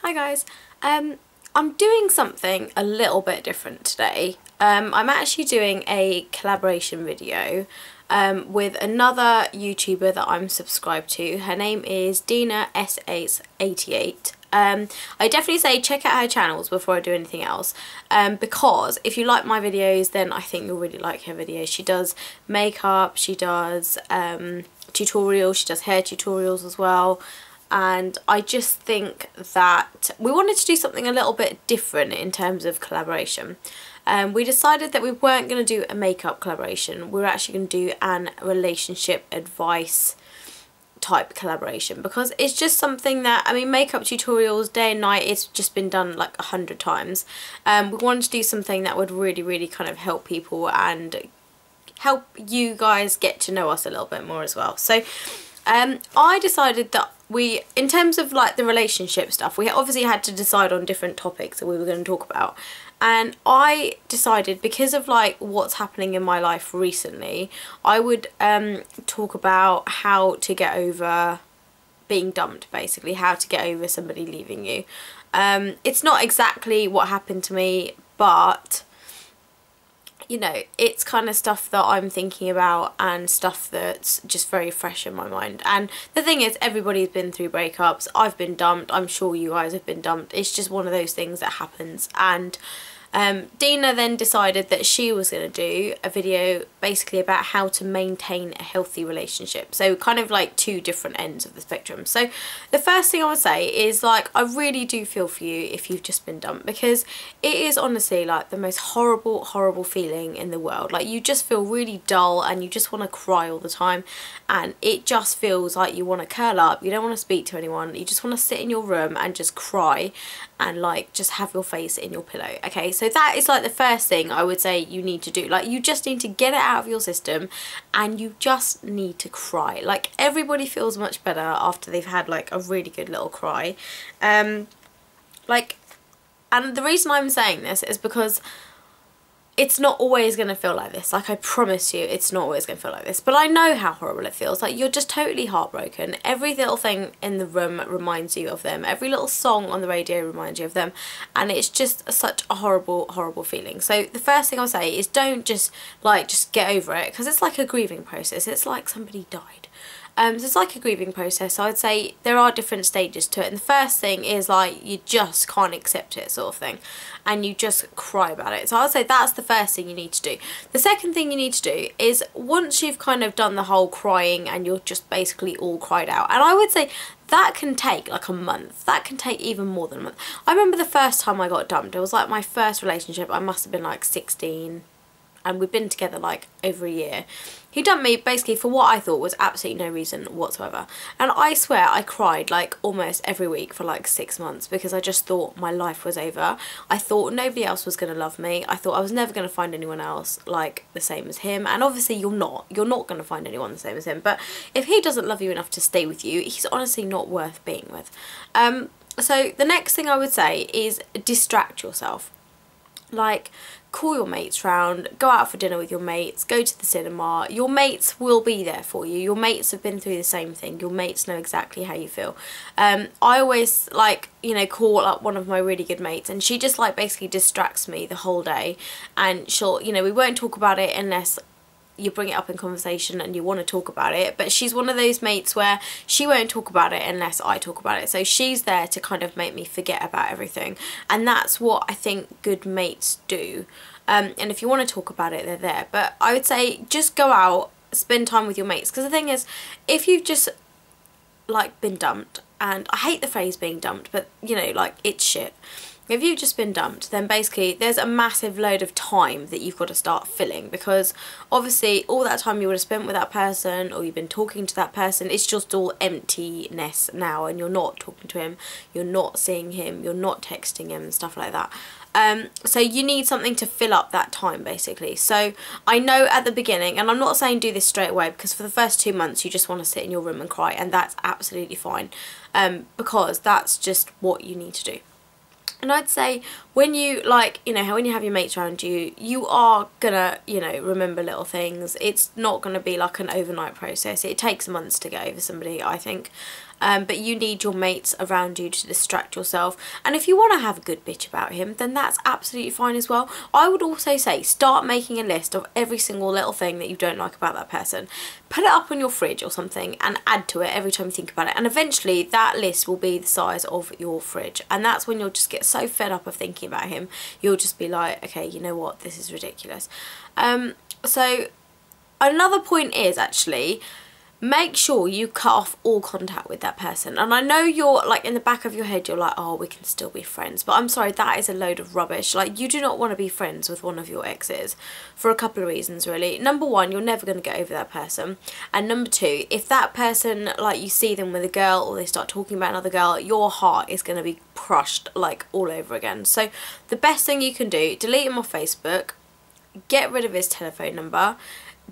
Hi guys, I'm doing something a little bit different today. I'm actually doing a collaboration video with another YouTuber that I'm subscribed to. Her name is deenass88. I definitely say check out her channels before I do anything else, because if you like my videos then I think you'll really like her videos. She does makeup, she does tutorials, she does hair tutorials as well. And I just think that we wanted to do something a little bit different in terms of collaboration. We decided that we weren't going to do a makeup collaboration. We were actually going to do an relationship advice type collaboration, because it's just something that, I mean, makeup tutorials day and night, it's just been done like 100 times. We wanted to do something that would really kind of help people and help you guys get to know us a little bit more as well. So I decided that in terms of like the relationship stuff, we obviously had to decide on different topics that we were going to talk about. And I decided, because of like what's happening in my life recently, I would talk about how to get over being dumped, basically, how to get over somebody leaving you. It's not exactly what happened to me, but you know, it's kind of stuff that I'm thinking about and stuff that's just very fresh in my mind. And the thing is, everybody's been through breakups. I've been dumped. I'm sure you guys have been dumped. It's just one of those things that happens. And Dina then decided that she was going to do a video basically about how to maintain a healthy relationship. So kind of like two different ends of the spectrum. So the first thing I would say is, like, I really do feel for you if you've just been dumped, because it is honestly like the most horrible feeling in the world. Like, you just feel really dull and you just want to cry all the time, and it just feels like you want to curl up, you don't want to speak to anyone, you just want to sit in your room and just cry and like just have your face in your pillow. Okay, so that is like the first thing I would say you need to do. Like, you just need to get it out of your system and you just need to cry. Like, everybody feels much better after they've had like a really good little cry. And the reason I'm saying this is because it's not always going to feel like this. Like, I promise you, it's not always going to feel like this. But I know how horrible it feels. Like, you're just totally heartbroken. Every little thing in the room reminds you of them. Every little song on the radio reminds you of them. And it's just such a horrible feeling. So the first thing I'll say is, don't just get over it. Because it's like a grieving process. It's like somebody died. So it's like a grieving process. So I'd say there are different stages to it. And the first thing is, like, you just can't accept it, sort of thing. And you just cry about it. So I'd say that's the first thing you need to do. The second thing you need to do is, once you've kind of done the whole crying and you're just basically all cried out, and I would say that can take like a month. That can take even more than a month. I remember the first time I got dumped. It was like my first relationship. I must have been like 16. And we've been together like over a year. He dumped me basically for what I thought was absolutely no reason whatsoever. And I swear I cried like almost every week for like 6 months, because I just thought my life was over. I thought nobody else was going to love me. I thought I was never going to find anyone else like the same as him. And obviously you're not going to find anyone the same as him. But if he doesn't love you enough to stay with you, he's honestly not worth being with. So the next thing I would say is distract yourself. Like, call your mates round, go out for dinner with your mates, go to the cinema. Your mates will be there for you. Your mates have been through the same thing. Your mates know exactly how you feel. I always, like, you know, call up one of my really good mates, and she just like basically distracts me the whole day. And she'll, you know, we won't talk about it unless you bring it up in conversation and you want to talk about it. But she's one of those mates where she won't talk about it unless I talk about it. So she's there to kind of make me forget about everything. And that's what I think good mates do. And if you want to talk about it, they're there. But I would say just go out, spend time with your mates. Because the thing is, if you've just like been dumped, and I hate the phrase being dumped, but you know, like, it's shit. If you've just been dumped, then basically there's a massive load of time that you've got to start filling, because obviously all that time you would have spent with that person, or you've been talking to that person, it's just all emptiness now, and you're not talking to him, you're not seeing him, you're not texting him and stuff like that. So you need something to fill up that time, basically. So I know at the beginning, and I'm not saying do this straight away, because for the first 2 months you just want to sit in your room and cry, and that's absolutely fine, because that's just what you need to do. And I'd say when you, like, you know, how when you have your mates around you, you are gonna, you know, remember little things. It's not gonna be like an overnight process. It takes months to get over somebody, I think. but you need your mates around you to distract yourself. And if you want to have a good bitch about him, then that's absolutely fine as well. I would also say start making a list of every single little thing that you don't like about that person. Put it up on your fridge or something and add to it every time you think about it, and eventually that list will be the size of your fridge, and that's when you'll just get so fed up of thinking about him, you'll just be like, okay, you know what, this is ridiculous. So another point is actually make sure you cut off all contact with that person. And I know you're like, in the back of your head you're like, oh, we can still be friends, but I'm sorry, that is a load of rubbish. Like, you do not want to be friends with one of your exes for a couple of reasons really. Number one, you're never going to get over that person, and number two, if that person, like, you see them with a girl or they start talking about another girl, your heart is going to be crushed like all over again. So the best thing you can do, delete him off Facebook, get rid of his telephone number,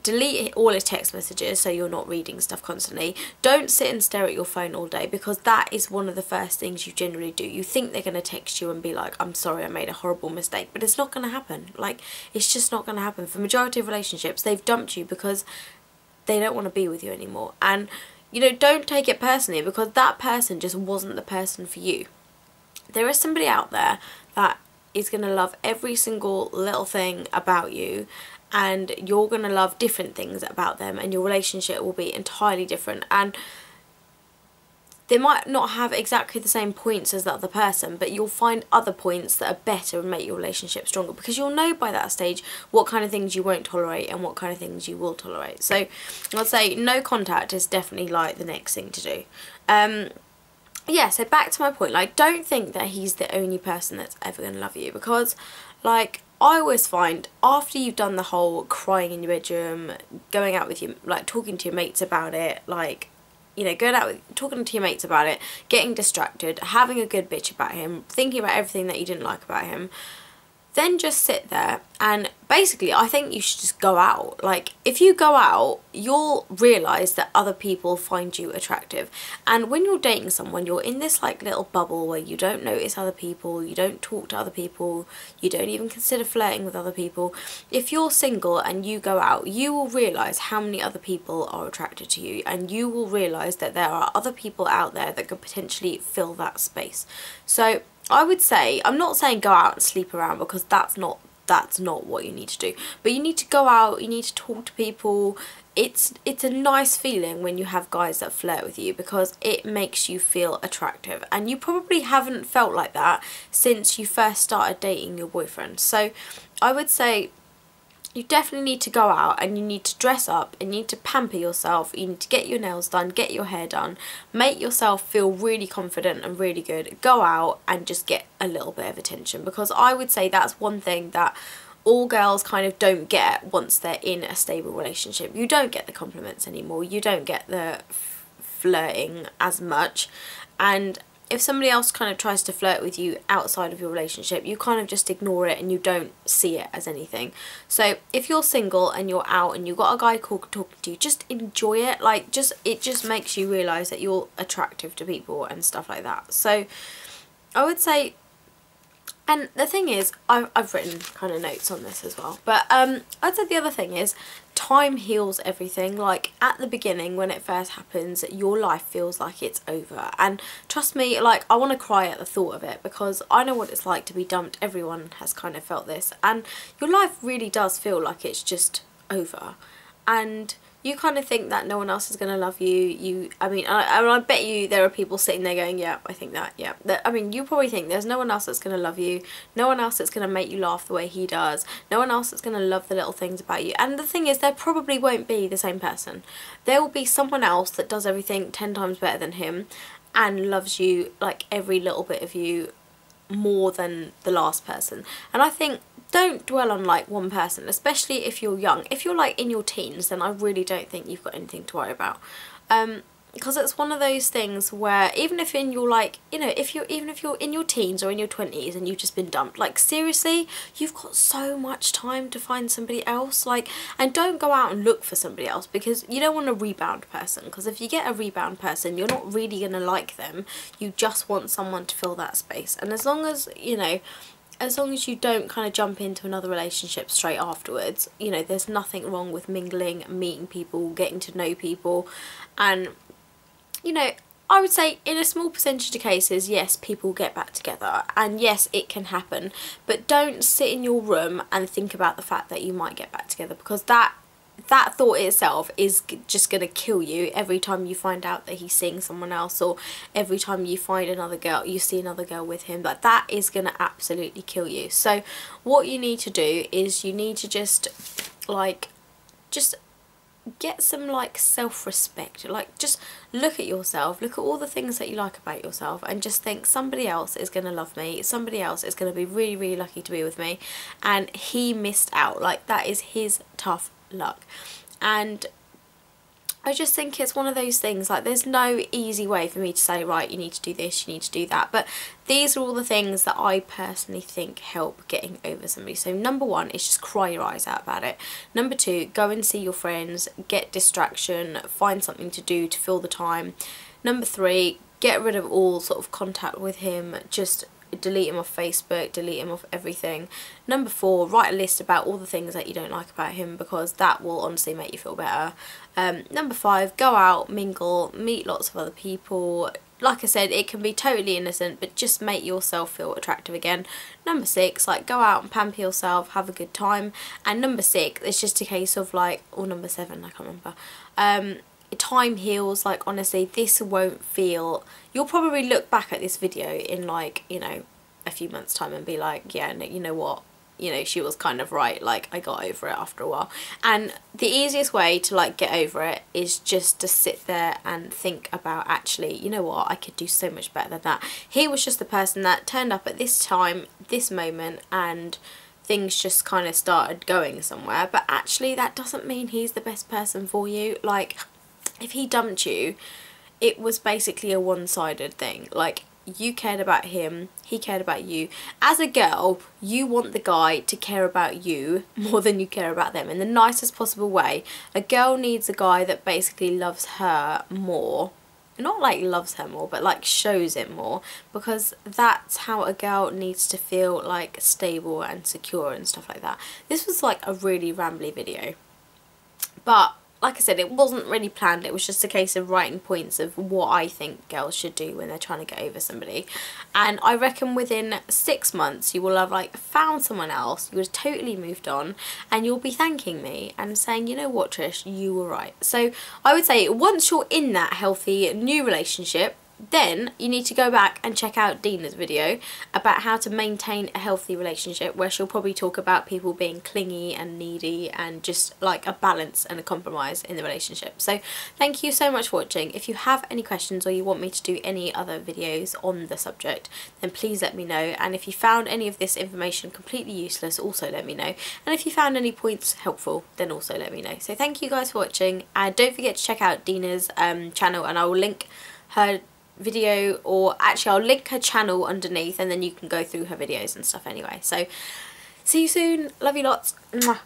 delete all his text messages so you're not reading stuff constantly. Don't sit and stare at your phone all day, because that is one of the first things you generally do. You think they're going to text you and be like, I'm sorry, I made a horrible mistake, but it's not going to happen. Like, it's just not going to happen. For majority of relationships, they've dumped you because they don't want to be with you anymore. And, you know, don't take it personally, because that person just wasn't the person for you. There is somebody out there that is going to love every single little thing about you, and you're going to love different things about them, and your relationship will be entirely different. And they might not have exactly the same points as the other person, but you'll find other points that are better and make your relationship stronger, because you'll know by that stage what kind of things you won't tolerate and what kind of things you will tolerate. So I'd say no contact is definitely like the next thing to do. Yeah, so back to my point, like, don't think that he's the only person that's ever going to love you, because, like, I always find after you've done the whole crying in your bedroom, going out with your, like, talking to your mates about it, like, you know, going out with, talking to your mates about it, getting distracted, having a good bitch about him, thinking about everything that you didn't like about him, then just sit there and basically I think you should just go out. Like, if you go out, you'll realise that other people find you attractive. And when you're dating someone, you're in this like little bubble where you don't notice other people, you don't talk to other people, you don't even consider flirting with other people. If you're single and you go out, you will realise how many other people are attracted to you, and you will realise that there are other people out there that could potentially fill that space. So I would say, I'm not saying go out and sleep around, because that's not what you need to do, but you need to go out, you need to talk to people. It's a nice feeling when you have guys that flirt with you, because it makes you feel attractive, and you probably haven't felt like that since you first started dating your boyfriend. So I would say you definitely need to go out, and you need to dress up, and you need to pamper yourself, you need to get your nails done, get your hair done, make yourself feel really confident and really good. Go out and just get a little bit of attention, because I would say that's one thing that all girls kind of don't get once they're in a stable relationship. You don't get the compliments anymore, you don't get the flirting as much, and if somebody else kind of tries to flirt with you outside of your relationship, you kind of just ignore it and you don't see it as anything. So if you're single and you're out and you've got a guy talking to you, just enjoy it. Like, it just makes you realise that you're attractive to people and stuff like that. So I would say, and the thing is, I've written kind of notes on this as well, but I'd say the other thing is time heals everything. Like, at the beginning when it first happens, your life feels like it's over, and trust me, like, I want to cry at the thought of it, because I know what it's like to be dumped. Everyone has kind of felt this, and your life really does feel like it's just over, and you kind of think that no one else is going to love you. I mean, I bet you there are people sitting there going, yeah, I think that, yeah. I mean, you probably think there's no one else that's going to love you, no one else that's going to make you laugh the way he does, no one else that's going to love the little things about you. And the thing is, there probably won't be the same person. There will be someone else that does everything 10 times better than him and loves you, like, every little bit of you more than the last person. And I think, don't dwell on like one person, especially if you're young. If you're like in your teens, then I really don't think you've got anything to worry about, because it's one of those things where even if in your, like, you know, even if you're in your teens or in your 20s and you've just been dumped, like, seriously, you've got so much time to find somebody else. Like, and don't go out and look for somebody else, because you don't want a rebound person, because if you get a rebound person, you're not really gonna like them. You just want someone to fill that space. And as long as, you know, as long as you don't kind of jump into another relationship straight afterwards, you know, there's nothing wrong with mingling, meeting people, getting to know people. And, you know, I would say in a small percentage of cases, yes, people get back together, and yes, it can happen, but don't sit in your room and think about the fact that you might get back together, because that thought itself is just going to kill you every time you find out that he's seeing someone else, or every time you find another girl, you see another girl with him. Like, that is going to absolutely kill you. So what you need to do is you need to just get some like self-respect. Like, just look at yourself, look at all the things that you like about yourself, and just think somebody else is going to love me, somebody else is going to be really, really lucky to be with me, and he missed out. Like, that is his tough luck. And I just think it's one of those things, like, there's no easy way for me to say, right, you need to do this, you need to do that, but these are all the things that I personally think help getting over somebody. So number one is just cry your eyes out about it. Number two, go and see your friends, get distraction, find something to do to fill the time. Number three, get rid of all sort of contact with him, just delete him off Facebook, delete him off everything. Number four, write a list about all the things that you don't like about him, because that will honestly make you feel better. Number five, go out, mingle, meet lots of other people. Like I said, it can be totally innocent, but just make yourself feel attractive again. Number six, like, go out and pamper yourself, have a good time. And number six, it's just a case of like, or number seven, I can't remember, time heals. Like, honestly, this won't feel, you'll probably look back at this video in like, you know, a few months time and be like, yeah, no, you know what, you know, she was kind of right, like, I got over it after a while. And the easiest way to like get over it is just to sit there and think about, actually, you know what, I could do so much better than that. He was just the person that turned up at this time, this moment, and things just kind of started going somewhere, but actually that doesn't mean he's the best person for you. Like, if he dumped you, it was basically a one-sided thing. Like, you cared about him, he cared about you. As a girl, you want the guy to care about you more than you care about them, in the nicest possible way. A girl needs a guy that basically loves her more. Not like loves her more, but like shows it more, because that's how a girl needs to feel, like stable and secure and stuff like that. This was like a really rambly video, but like I said, it wasn't really planned. It was just a case of writing points of what I think girls should do when they're trying to get over somebody. And I reckon within 6 months you will have like found someone else, you would have totally moved on, and you'll be thanking me and saying, you know what, Trish, you were right. So I would say once you're in that healthy new relationship, then you need to go back and check out Deena's video about how to maintain a healthy relationship, where she'll probably talk about people being clingy and needy and just like a balance and a compromise in the relationship. So thank you so much for watching. If you have any questions or you want me to do any other videos on the subject, then please let me know. And if you found any of this information completely useless, also let me know. And if you found any points helpful, then also let me know. So thank you guys for watching, and don't forget to check out Deena's channel, and I will link her video, or actually I'll link her channel underneath, and then you can go through her videos and stuff anyway. So see you soon, love you lots. Mwah.